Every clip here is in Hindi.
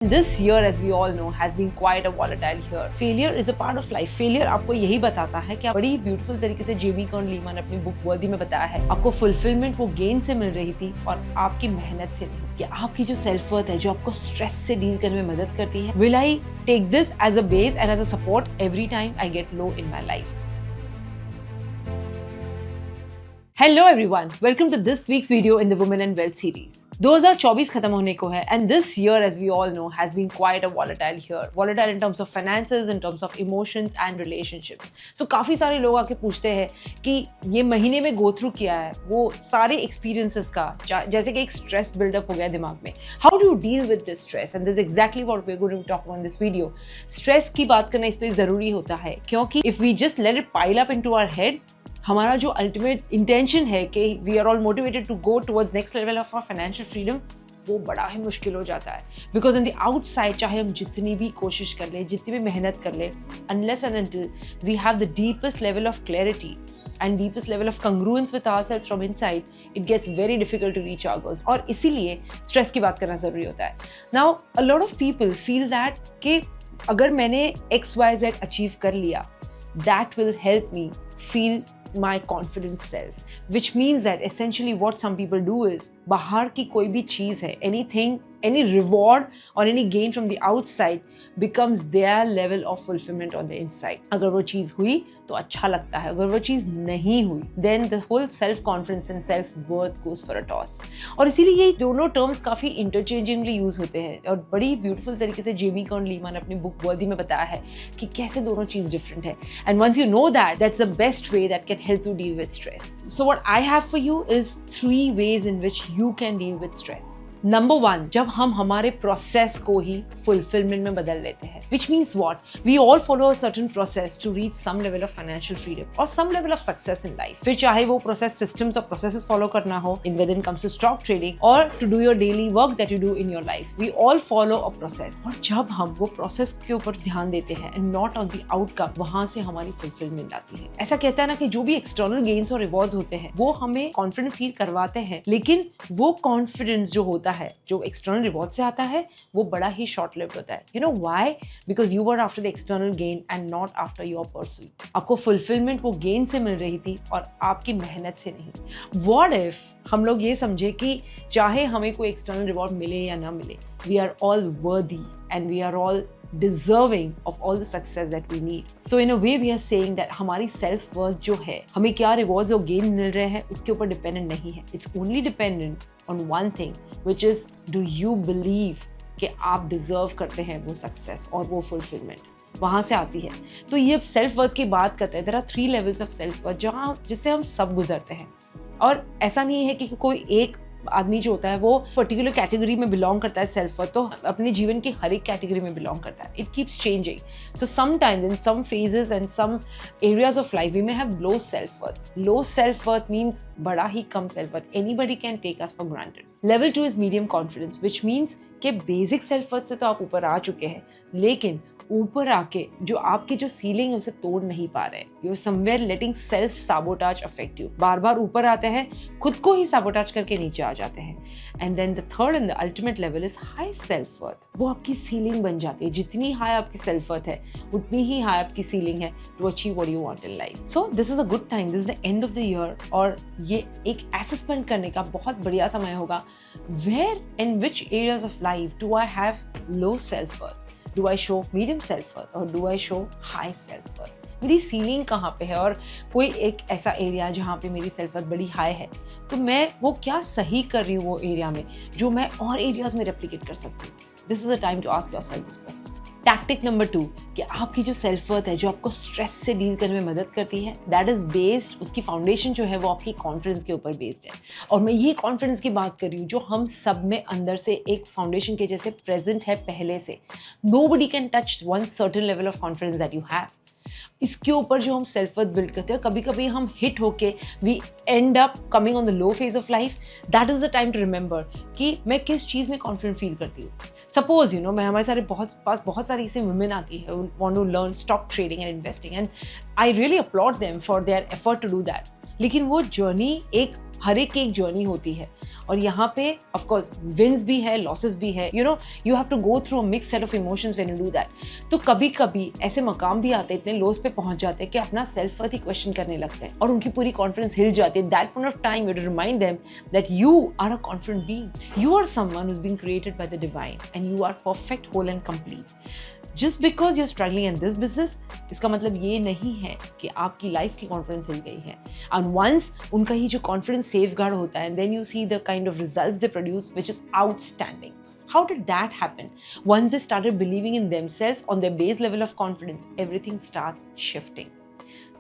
This year, as we all know, has been quite a volatile year. Failure is a part of life. Failure आपको यही बताता है कि बड़ी ब्यूटीफुल तरीके से जेमी कॉर्न ने अपनी बुक वर्दी में बताया है, आपको फुलफिलमेंट वो गेन से मिल रही थी और आपकी मेहनत से नहीं। कि आपकी जो सेल्फ वर्थ है, जो आपको स्ट्रेस से डील करने में मदद करती है, will I take this as a base and as a support every time I get low in my life? Hello everyone, welcome to this week's video in the Women and Wealth series. 2024 खत्म होने को है and this year, as we all know, has been quite a volatile year. Volatile in terms of finances, in terms of emotions and relationships. So काफ़ी सारे लोग आके पूछते हैं कि ये महीने में go through किया है, वो सारे experiences का, जैसे कि एक stress build-up हो गया दिमाग में. How do you deal with this stress? And this is exactly what we're going to talk about in this video. Stress की बात करना इसलिए ज़रूरी होता है क्योंकि if we just let it pile up into our head, हमारा जो अल्टीमेट इंटेंशन है कि we are all motivated to go towards next level of our financial freedom, वो बड़ा ही मुश्किल हो जाता है। बिकॉज इन द आउटसाइड चाहे हम जितनी भी कोशिश कर लें, जितनी भी मेहनत कर लें, unless and until we have the deepest level of clarity and deepest level of congruence with ourselves from inside, it gets very difficult to reach our goals. और इसीलिए स्ट्रेस की बात करना ज़रूरी होता है। Now, a lot of people feel that कि अगर मैंने XYZ अचीव कर लिया, that will help me feel my confident self, which means that essentially what some people do is बाहर की कोई भी चीज़ है, anything, any reward or any gain from the outside becomes their level of fulfillment on the inside. अगर वो चीज़ हुई तो अच्छा लगता है, अगर वो चीज़ नहीं हुई then the whole self confidence and self worth goes for a toss. और इसीलिए ये दोनों terms काफ़ी interchangeably यूज होते हैं और बड़ी ब्यूटीफुल तरीके से जेमी कॉर्न ने अपनी बुक वर्दी में बताया है कि कैसे दोनों चीज़ डिफरेंट है. And once you know that, that's the best way that can help you deal with stress. So what I have for you is 3 ways in which you can deal with stress. Number 1, जब हम हमारे प्रोसेस को ही फुलफिलमेंट में बदल लेते हैं, which means what? We all follow a certain process to reach some level of financial freedom or some level of success in life. फिर चाहे वो प्रोसेस सिस्टम्स और प्रोसेसेस फॉलो करना हो in whether it comes to stock trading or to do your daily work that you do in your life. We all follow a process. और जब हम वो प्रोसेस के ऊपर ध्यान देते हैं and not on the outcome, वहाँ से हमारी फुलफिलमेंट आती है. ऐसा कहता है ना कि जो भी एक्सटर्नल गेन्स और रिवॉर्ड्स होते हैं वो हमें कॉन्फिडेंट फील करवाते हैं, लेकिन वो कॉन्फिडेंस जो होता है, जो एक्सटर्नल रिवॉर्ड से आता है, वो बड़ा ही शॉर्ट लिव्ड होता है. You know why? Because you were after the external gain and not after your pursuit. आपको फुलफिलमेंट वो गेन से मिल रही थी और आपकी मेहनत से नहीं. व्हाट इफ हम लोग ये समझे कि चाहे हमें कोई एक्सटर्नल रिवॉर्ड मिले या ना मिले, we are all worthy and we are all deserving of all the success that we need. So in a way we are saying that हमारी self worth जो है, हमें क्या rewards और gain मिल रहे हैं उसके ऊपर dependent नहीं है. It's only dependent on one thing, which is do you believe कि आप deserve करते हैं वो success और वो fulfillment. वहाँ से आती है. तो ये self worth की बात करते हैं. There are 3 levels of self worth जहाँ जिससे हम सब गुजरते हैं. और ऐसा नहीं है कि कोई एक आदमी जो होता है वो पर्टिकुलर कैटेगरी में बिलोंग करता है सेल्फ वर्थ, तो अपने जीवन की हर एक कैटेगरी में बिलोंग करता है. It keeps changing. So sometimes in some phases and some areas of life we may have low self worth. Low self worth means बड़ा ही कम self worth. Anybody can take us for granted. Level 2 is medium confidence, which means कि बेसिक सेल्फ वर्थ से तो आप ऊपर आ चुके हैं, लेकिन ऊपर आके जो आपकी जो सीलिंग है उसे तोड़ नहीं पा रहे. You are somewhere letting self sabotage affect you. बार बार ऊपर आते हैं, खुद को ही साबोटाज करके नीचे आ जाते हैं. And then the third and the ultimate level is high self worth. वो आपकी सीलिंग बन जाती है. जितनी हाई आपकी सेल्फ वर्थ है उतनी ही हाई आपकी सीलिंग है to achieve what you want in life. So this is a good time, this is the end of the year, और ये एक असेसमेंट करने का बहुत बढ़िया समय होगा. Where in which areas of life do I have low self worth? Do I show medium self-worth or do I show high self-worth? मेरी सीलिंग कहाँ पे है और कोई एक ऐसा एरिया जहाँ पे मेरी सेल्फ वर्थ बड़ी हाई है, तो मैं वो क्या सही कर रही हूँ वो एरिया में जो मैं और एरियाज में रेप्लिकेट कर सकती हूँ. This is a time to ask yourself this question. Tactic number 2, कि आपकी जो सेल्फ वर्थ है, जो आपको स्ट्रेस से डील करने में मदद करती है, दैट इज बेस्ड, उसकी फाउंडेशन जो है वो आपकी कॉन्फिडेंस के ऊपर बेस्ड है. और मैं ये कॉन्फिडेंस की बात कर रही हूँ जो हम सब में अंदर से एक फाउंडेशन के जैसे प्रेजेंट है पहले से. Nobody can touch one certain level of confidence that you have. इसके ऊपर जो हम सेल्फ वर्थ बिल्ड करते हैं, कभी कभी हम हिट होके we end up coming on the low phase of life. That is the time to remember कि मैं किस चीज़ में कॉन्फिडेंट फील करती हूँ. सपोज यू नो मैं हमारे सारे पास बहुत सारी ऐसे वुमेन आती है want to learn stock trading and investing, and I really applaud them for their effort to do that. लेकिन वो जर्नी एक हर एक की एक जर्नी होती है और यहाँ पे ऑफ कोर्स विंस भी है, लॉसेस भी है, you know you have to go through a mix set of emotions when you do that. तो कभी कभी ऐसे मकाम भी आते हैं, इतने लोस पे पहुंच जाते हैं कि अपना सेल्फ वर्थ ही क्वेश्चन करने लगते हैं और उनकी पूरी कॉन्फिडेंस हिल जाती है। That point of time you to remind them that you are a confident being, you are someone who is being created by the divine and you are perfect, whole and complete. Just because you are struggling in this business, इसका मतलब ये नहीं है कि आपकी लाइफ की कॉन्फिडेंस हिल गई है। एंड वंस उनका ही जो कॉन्फिडेंस सेफ गार्ड होता है, then you see the kind of results they produce which is outstanding. How did that happen? Once they started believing in themselves on their base level of confidence, everything starts shifting.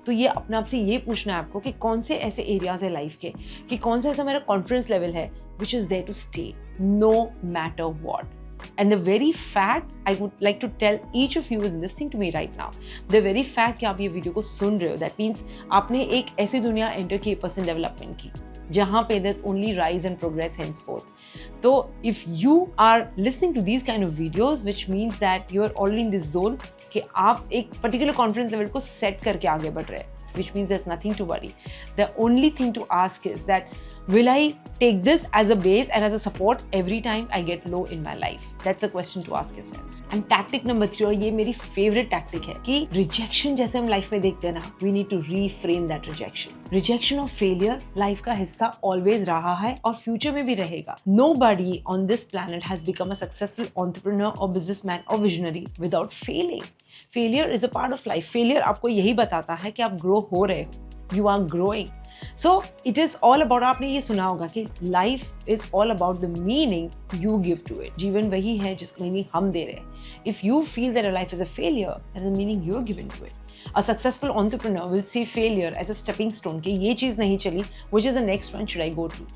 तो ये अपने आप से ये पूछना है आपको कि कौन से ऐसे एरियाज है लाइफ के, कि कौन सा ऐसा मेरा कॉन्फिडेंस लेवल है which is there to stay no matter what. And the very fact I would like to tell each of you listening to me right now, the very fact कि आप ये वीडियो को सुन रहे हो, that means आपने एक ऐसी दुनिया एंटर की पर्सनल डेवलपमेंट की जहाँ पे there's only rise and progress henceforth. तो if you are listening to these kind of videos, which means that you are already in this zone कि आप एक particular confidence level को set करके आगे बढ़ रहे हैं, which means there's nothing to worry. The only thing to ask is that will I take this as a base and as a support every time I get low in my life? That's a question to ask yourself. And tactic number 3, और ये मेरी favorite tactic है, कि rejection जैसे हम life में देखते हैं ना, we need to reframe that rejection. Rejection of failure life का हिस्सा always रहा है और future में भी रहेगा. Nobody on this planet has become a successful entrepreneur or businessman or visionary without failing. Failure is a part of life. Failure आपको यही बताता है कि आप grow हो रहे हो. You are growing. So it is all about, आपने ये सुना होगा कि life is all about the meaning you give to it. जीवन वही है जिसका meaning हम दे रहे हैं. If you feel that your life is a failure, that is the meaning you're giving to it. A successful entrepreneur will see failure as a stepping stone कि ये चीज़ नहीं चली, which is the next one should I go to?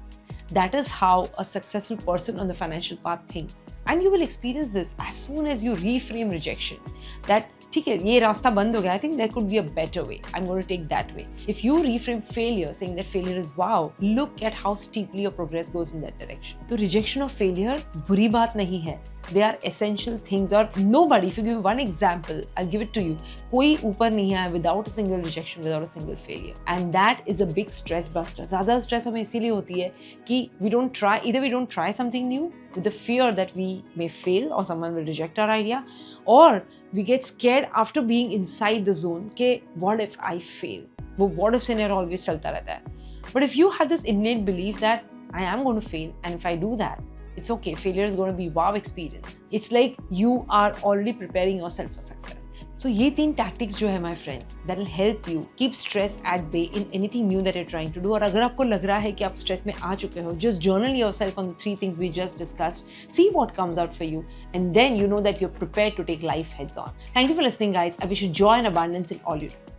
That is how a successful person on the financial path thinks. And you will experience this as soon as you reframe rejection. That ठीक है, ये रास्ता बंद हो गया, I think there could be a better way. I'm going to take that way. If you reframe failure, saying that failure is wow, look at how steeply your progress goes in that direction. तो rejection of failure बुरी बात नहीं है. They are essential things. और nobody, if you give me one example, I'll give it to you. कोई ऊपर नहीं आया without a single rejection, without a single failure. And that is a big stress buster. ज़्यादा stress हमें इसीलिए होती है कि we don't try, either we don't try something new with the fear that we may fail or someone will reject our idea, or we get scared after being inside the zone कि what if I fail? वो what if scenario always चलता रहता है. But if you have this innate belief that I am going to fail, and if I do that, it's okay. Failure is going to be wow experience. It's like you are already preparing yourself for success. So ये 3 tactics जो है my friends, that will help you keep stress at bay in anything new that you're trying to do. और अगर आपको लग रहा है कि आप stress में आ चुके हो, just journal yourself on the 3 things we just discussed. See what comes out for you, and then you know that you're prepared to take life heads on. Thank you for listening, guys. I wish you joy and abundance in all you do.